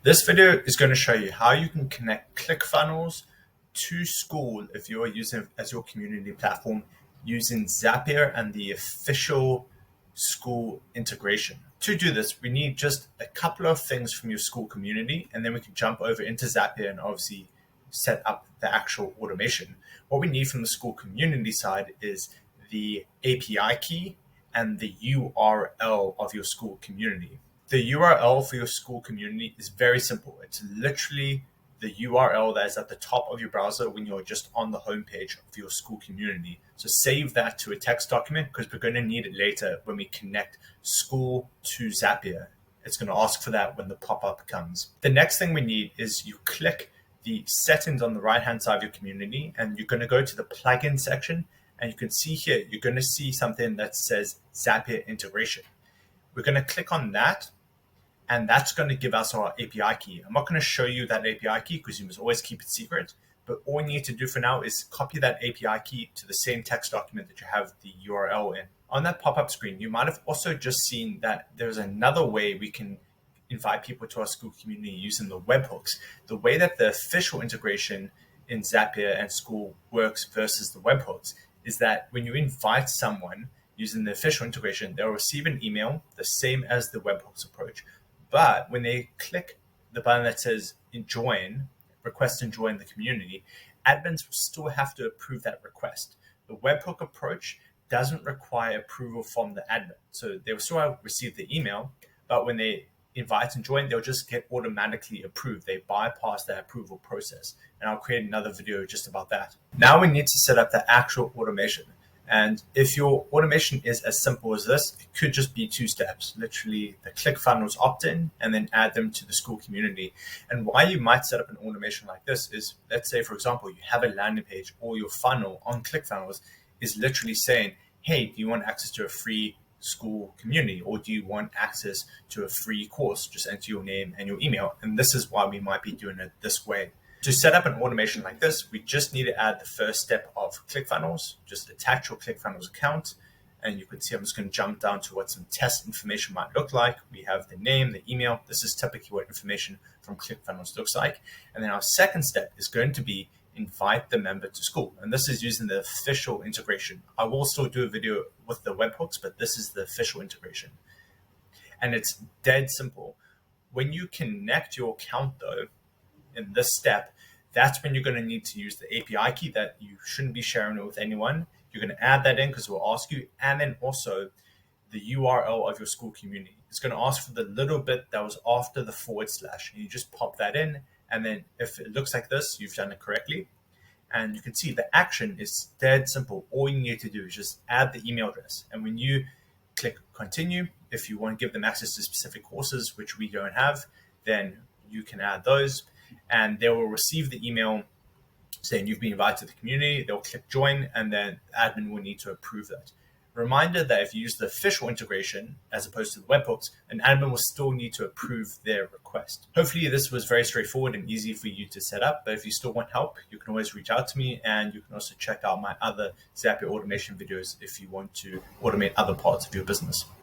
This video is going to show you how you can connect ClickFunnels to Skool if you're using it as your community platform using Zapier and the official Skool integration. To do this, we need just a couple of things from your Skool community, and then we can jump over into Zapier and obviously set up the actual automation. What we need from the Skool community side is the API key and the URL of your Skool community. The URL for your Skool community is very simple. It's literally the URL that is at the top of your browser when you're just on the homepage of your Skool community. So save that to a text document because we're going to need it later when we connect Skool to Zapier. It's going to ask for that when the pop-up comes. The next thing we need is you click the settings on the right-hand side of your community, and you're going to go to the plugin section, and you can see here, you're going to see something that says Zapier integration. We're going to click on that, and that's going to give us our API key. I'm not going to show you that API key because you must always keep it secret, but all you need to do for now is copy that API key to the same text document that you have the URL in. On that pop-up screen, you might have also just seen that there's another way we can invite people to our Skool community using the webhooks. The way that the official integration in Zapier and Skool works versus the webhooks is that when you invite someone using the official integration, they'll receive an email the same as the webhooks approach. But when they click the button that says join, request and join the community, admins will still have to approve that request. The webhook approach doesn't require approval from the admin. So they will still receive the email, but when they invite and join, they'll just get automatically approved. They bypass that approval process. And I'll create another video just about that. Now we need to set up the actual automation. And if your automation is as simple as this, it could just be 2 steps, literally the ClickFunnels opt-in and then add them to the Skool community. And why you might set up an automation like this is, let's say, for example, you have a landing page or your funnel on ClickFunnels is literally saying, hey, do you want access to a free Skool community, or do you want access to a free course? Just enter your name and your email. And this is why we might be doing it this way. To set up an automation like this, we just need to add the first step of ClickFunnels. Just attach your ClickFunnels account. And you can see I'm just going to jump down to what some test information might look like. We have the name, the email. This is typically what information from ClickFunnels looks like. And then our second step is going to be invite the member to Skool. And this is using the official integration. I will still do a video with the webhooks, but this is the official integration. And it's dead simple. When you connect your account though, in this step, that's when you're going to need to use the API key that you shouldn't be sharing it with anyone. You're going to add that in because it will ask you, and then also the URL of your Skool community. It's going to ask for the little bit that was after the /. And you just pop that in, and then if it looks like this, you've done it correctly. And you can see the action is dead simple. All you need to do is just add the email address. And when you click continue, if you want to give them access to specific courses, which we don't have, then you can add those. And they will receive the email saying you've been invited to the community. They'll click join, and then the admin will need to approve that. Reminder that if you use the official integration as opposed to the webhooks, an admin will still need to approve their request. Hopefully this was very straightforward and easy for you to set up, but if you still want help, you can always reach out to me, and you can also check out my other Zapier automation videos if you want to automate other parts of your business.